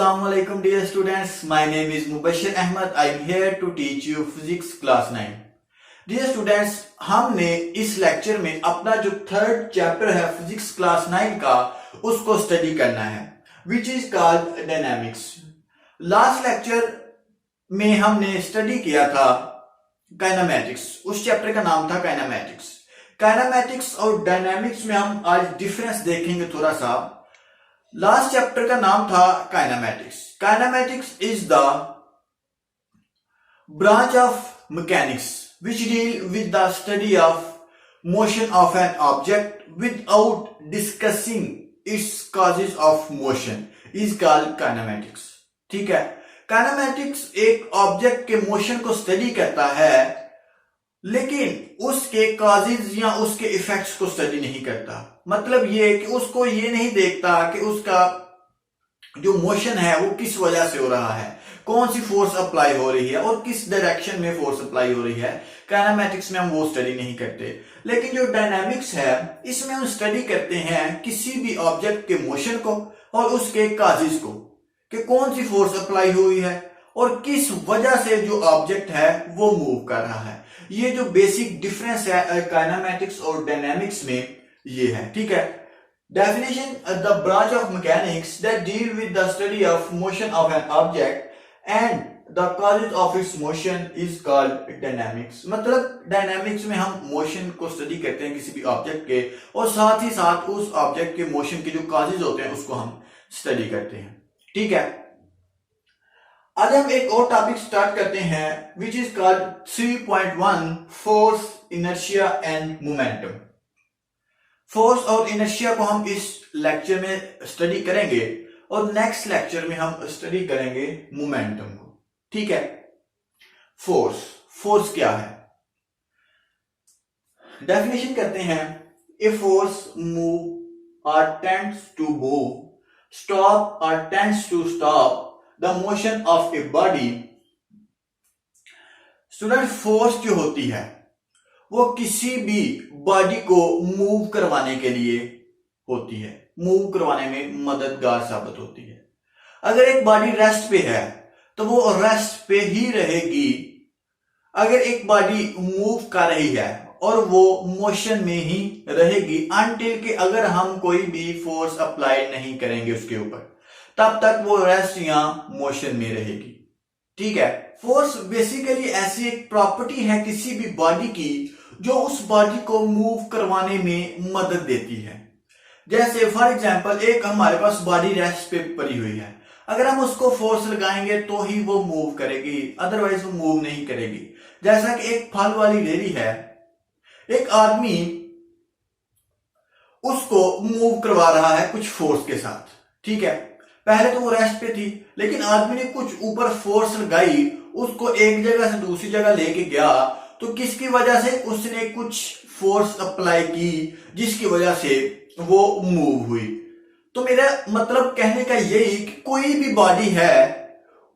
Assalamu alaikum dear students. My name is Mubashir Ahmed. I am here to teach you physics class 9. Dear students, हमने इस lecture में अपना जो third chapter है physics class 9 का उसको स्टडी करना है which is called dynamics. Last lecture में हमने स्टडी किया था काइनेमैटिक्स. उस चैप्टर का नाम था काइनेमैटिक्स. काइनेमैटिक्स और डायनामिक्स में हम आज डिफरेंस देखेंगे थोड़ा सा. लास्ट चैप्टर का नाम था kinematics. Kinematics is the branch of mechanics which deal with the study of motion of an object without discussing its causes of motion is called kinematics. ठीक है. काइनेमैटिक्स एक ऑब्जेक्ट के मोशन को study करता है लेकिन उसके कॉजेज या उसके इफेक्ट्स को स्टडी नहीं करता. मतलब ये कि उसको ये नहीं देखता कि उसका जो मोशन है वो किस वजह से हो रहा है, कौन सी फोर्स अप्लाई हो रही है और किस डायरेक्शन में फोर्स अप्लाई हो रही है. काइनेमैटिक्स में हम वो स्टडी नहीं करते. लेकिन जो डायनामिक्स है इसमें हम स्टडी करते हैं किसी भी ऑब्जेक्ट के मोशन को और उसके कॉजेज को, कि कौन सी फोर्स अप्लाई हुई है और किस वजह से जो ऑब्जेक्ट है वो मूव कर रहा है. ये जो बेसिक डिफरेंस है काइनेमैटिक्स और डायनामिक्स में ये है. ठीक है. Definition: the branch of mechanics that deal with the study of motion of an object and the causes of its motion is called dynamics. मतलब डायनामिक्स में हम मोशन को स्टडी करते हैं किसी भी ऑब्जेक्ट के और साथ ही साथ उस ऑब्जेक्ट के मोशन के जो कॉजेज होते हैं उसको हम स्टडी करते हैं. ठीक है. आज हम एक और टॉपिक स्टार्ट करते हैं which is called 3.1 force, inertia and momentum. Force और इनर्शिया को हम इस लेक्चर में स्टडी करेंगे और नेक्स्ट लेक्चर में हम स्टडी करेंगे मोमेंटम को. ठीक है. फोर्स क्या है? डेफिनेशन करते हैं. A force move or tends to move, stop or tends to stop the motion of a body. Student, force जो होती है वो किसी भी बॉडी को मूव करवाने के लिए होती है, मूव करवाने में मददगार साबित होती है. अगर एक बॉडी रेस्ट पे है तो वो रेस्ट पे ही रहेगी. अगर एक बॉडी मूव कर रही है और वो मोशन में ही रहेगी अनटिल कि अगर हम कोई भी फोर्स अप्लाई नहीं करेंगे उसके ऊपर, तब तक वो रेस्ट या मोशन में रहेगी. ठीक है. फोर्स बेसिकली ऐसी एक प्रॉपर्टी है किसी भी बॉडी की जो उस बॉडी को मूव करवाने में मदद देती है. जैसे फॉर एग्जांपल एक हमारे पास बॉडी रेस्ट पे पड़ी हुई है, अगर हम उसको फोर्स लगाएंगे तो ही वो मूव करेगी, अदरवाइज वो मूव नहीं करेगी. जैसा कि एक फल वाली रेहड़ी है, एक आदमी उसको मूव करवा रहा है कुछ फोर्स के साथ. ठीक है. पहले तो वो रेस्ट पे थी लेकिन आदमी ने कुछ ऊपर फोर्स लगाई, उसको एक जगह से दूसरी जगह लेके गया, तो किसकी वजह से? उसने कुछ फोर्स अप्लाई की जिसकी वजह से वो मूव हुई. तो मेरा मतलब कहने का यही कि कोई भी बॉडी है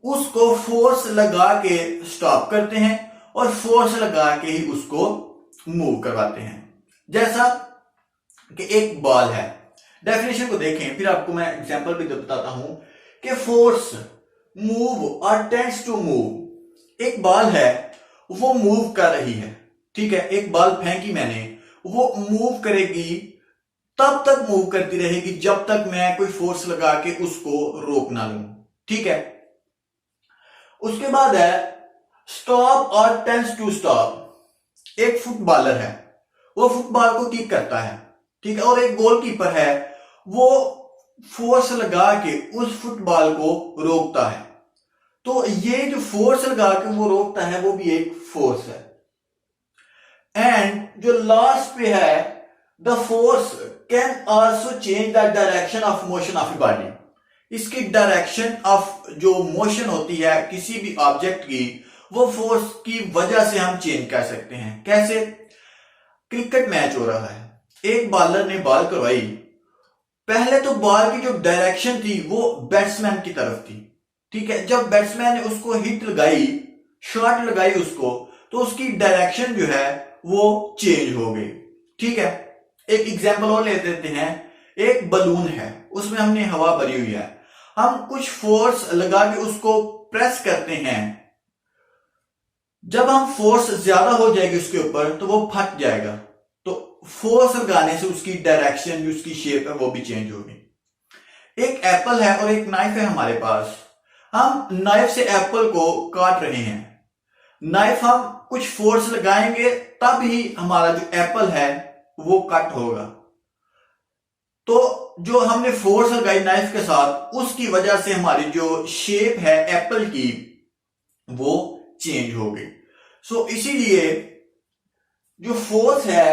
उसको फोर्स लगा के स्टॉप करते हैं और फोर्स लगा के ही उसको मूव करवाते हैं. जैसा कि एक बॉल है. डेफिनेशन को देखें फिर आपको मैं एग्जांपल भी बताता हूं कि force move or tends to move. एक बॉल है वो मूव कर रही है. ठीक है. एक बॉल फेंकी मैंने, वो मूव करेगी, तब तक मूव करती रहेगी जब तक मैं कोई फोर्स लगा के उसको रोक ना लूं. ठीक है. उसके बाद है stop or tends to stop. एक फुटबॉलर है, वो फुटबॉल को किक करता है. ठीक है. और एक गोलकीपर है, वो फोर्स लगा के उस फुटबॉल को रोकता है. तो ये जो फोर्स लगा के वो रोकता है वो भी एक फोर्स है. एंड जो लास्ट पे है, the force can also change the direction of motion of a body. इसकी डायरेक्शन ऑफ जो मोशन होती है किसी भी ऑब्जेक्ट की, वो फोर्स की वजह से हम चेंज कर सकते हैं. कैसे? क्रिकेट मैच हो रहा है, एक बॉलर ने बॉल करवाई. पहले तो बॉल की जो डायरेक्शन थी वो बैट्समैन की तरफ थी. ठीक है. जब बैट्समैन ने उसको हिट लगाई, शॉट लगाई उसको, तो उसकी डायरेक्शन जो है वो चेंज हो गई. ठीक है. एक एग्जांपल और ले लेते हैं. एक बलून है, उसमें हमने हवा भरी हुई है. हम कुछ फोर्स लगा के उसको प्रेस करते हैं, जब हम फोर्स ज्यादा हो जाएगी उसके ऊपर तो वो फट जाएगा। तो फोर्स लगाने से उसकी डायरेक्शन जो उसकी शेप है वो भी चेंज होगी। एक एप्पल है और एक नाइफ है हमारे पास। हम नाइफ से एप्पल को काट रहे हैं। नाइफ हम कुछ फोर्स लगाएंगे तब ही हमारा जो एप्पल है वो कट होगा। तो जो हमने फोर्स लगाई नाइफ के साथ उसकी वजह से हमारी जो शेप है एप्पल की वो चेंज हो गई। सो इसीलिए जो फोर्स है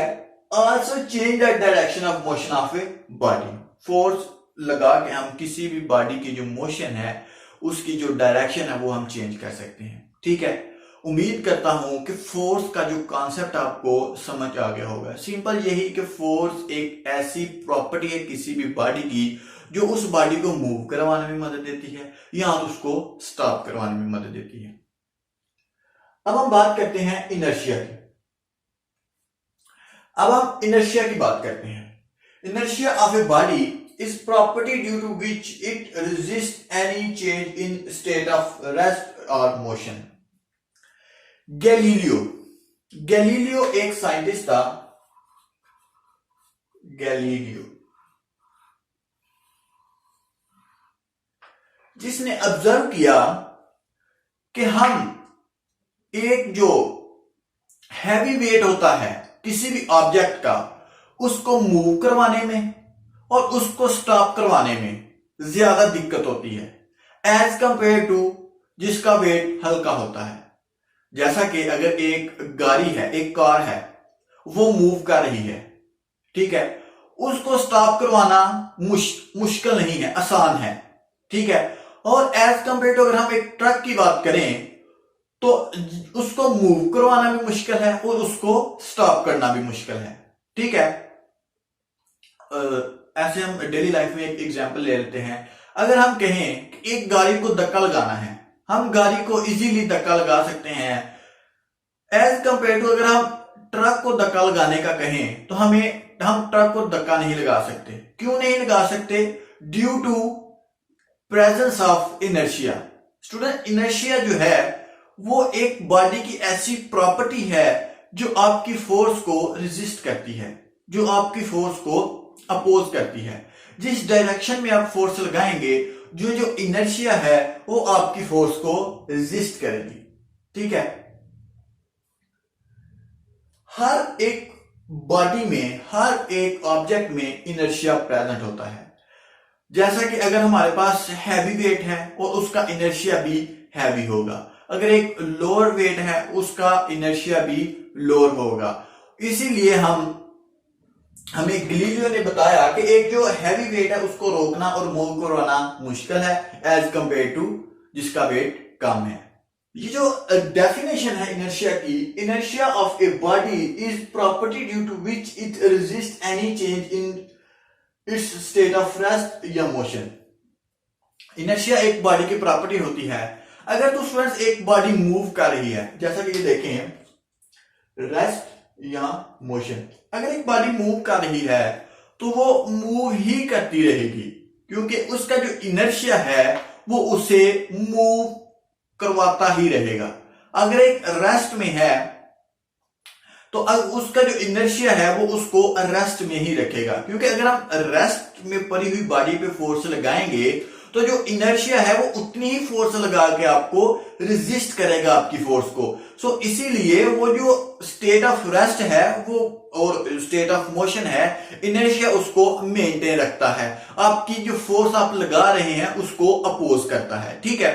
also change the direction of motion of a body. Force लगा के हम किसी भी बॉडी की जो मोशन है उसकी जो डायरेक्शन है वो हम चेंज कर सकते हैं। ठीक है, उम्मीद करता हूं कि फोर्स का जो कॉन्सेप्ट आपको समझ आ गया होगा। सिंपल यही कि फोर्स एक ऐसी प्रॉपर्टी है किसी भी बॉडी की जो उस बॉडी को मूव करवाने में मदद देती है या उसको स्टॉप करवाने में मदद देती है। अब हम बात करते हैं इनर्शिया की। अब हम इनर्शिया की बात करते हैं। Inertia of a body is property due to which it resists any change in state of rest or motion. Galileo एक साइंटिस्ट था। गैलीलियो जिसने ऑब्जर्व किया कि हम एक जो हैवी वेट होता है किसी भी ऑब्जेक्ट का उसको मूव करवाने में और उसको स्टॉप करवाने में ज्यादा दिक्कत होती है एज कंपेयर टू जिसका वेट हल्का होता है। जैसा कि अगर एक गाड़ी है, एक कार है, वो मूव कर रही है, ठीक है, उसको स्टॉप करवाना मुश्किल नहीं है, आसान है। ठीक है, और एज कंपेयर टू अगर हम एक ट्रक की बात करें तो उसको मूव करवाना भी मुश्किल है और उसको स्टॉप करना भी मुश्किल है। ठीक है, ऐसे हम डेली लाइफ में एक एग्जांपल ले लेते हैं। अगर हम कहें कि एक गाड़ी को धक्का लगाना है, हम गाड़ी को इजीली धक्का लगा सकते हैं एज कंपेयर टू अगर हम ट्रक को धक्का लगाने का कहें तो हम ट्रक को धक्का नहीं लगा सकते। क्यों नहीं लगा सकते? Due to presence of inertia. Student, inertia जो है वो एक बॉडी की ऐसी प्रॉपर्टी है जो आपकी फोर्स को रेजिस्ट करती है, जो आपकी फोर्स को अपोज करती है। जिस डायरेक्शन में आप फोर्स लगाएंगे जो इनर्शिया है वो आपकी फोर्स को रेजिस्ट करेगी। ठीक है, हर एक बॉडी में, हर एक ऑब्जेक्ट में इनर्शिया प्रेजेंट होता है। जैसा कि अगर हमारे पास हैवी वेट है और उसका इनर्शिया भी हैवी होगा, अगर एक लोअर वेट है उसका इनर्शिया भी लोअर होगा। इसीलिए हमें गैलीलियो ने बताया कि एक जो हैवी वेट है उसको रोकना और मूव करवाना मुश्किल है एज कंपेयर टू जिसका वेट कम है। ये जो डेफिनेशन है इनर्शिया की, inertia of a body is property due to which it resist any change in its state of rest या मोशन। इनर्शिया एक बॉडी की प्रॉपर्टी होती है। अगर तो स्टूडेंट्स एक बॉडी मूव कर रही है, जैसा कि ये देखें रेस्ट या मोशन, अगर एक बॉडी मूव कर रही है तो वो मूव ही करती रहेगी क्योंकि उसका जो इनर्शिया है वो उसे मूव करवाता ही रहेगा। अगर एक रेस्ट में है तो उसका जो इनर्शिया है वो उसको रेस्ट में ही रखेगा, क्योंकि अगर हम रेस्ट में पड़ी हुई बॉडी पे फोर्स लगाएंगे तो जो इनर्शिया है वो उतनी ही फोर्स लगा के आपको रेजिस्ट करेगा आपकी फोर्स को। सो इसीलिए वो जो स्टेट ऑफ रेस्ट है वो और स्टेट ऑफ मोशन है, इनर्शिया उसको मेंटेन रखता है, आपकी जो फोर्स आप लगा रहे हैं उसको अपोज करता है। ठीक है,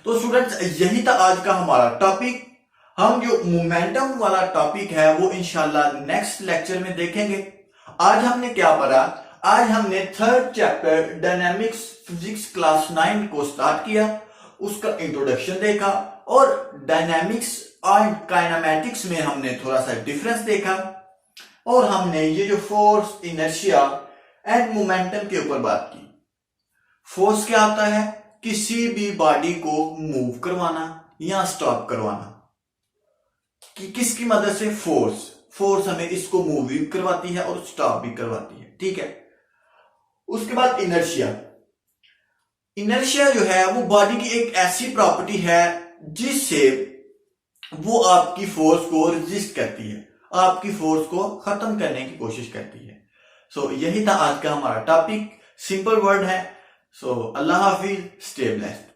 तो स्टूडेंट्स यही था आज का हमारा टॉपिक। हम जो मोमेंटम वाला टॉपिक है वो इंशाल्लाह नेक्स्ट लेक्चर में देखेंगे। आज हमने क्या पढ़ा? आज हमने third chapter dynamics physics class 9 को स्टार्ट किया, उसका इंट्रोडक्शन देखा और डायनामिक्स और काइनेमैटिक्स में हमने थोड़ा सा डिफरेंस देखा और हमने ये जो फोर्स, इनर्शिया एंड मोमेंटम के ऊपर बात की। फोर्स क्या आता है? किसी भी बॉडी को मूव करवाना या स्टॉप करवाना। कि किसकी मदद से? फोर्स हमें इसको मूव भी करवाती है और स्टॉप भी करवाती है। ठीक है, उसके बाद इनर्शिया। इनर्शिया जो है वो बॉडी की एक ऐसी प्रॉपर्टी है जिससे वो आपकी फोर्स को रेजिस्ट करती है, आपकी फोर्स को खत्म करने की कोशिश करती है। सो यही था आज का हमारा टॉपिक, सिंपल वर्ड है। सो अल्लाह हाफिज, स्टे ब्लेस्ड।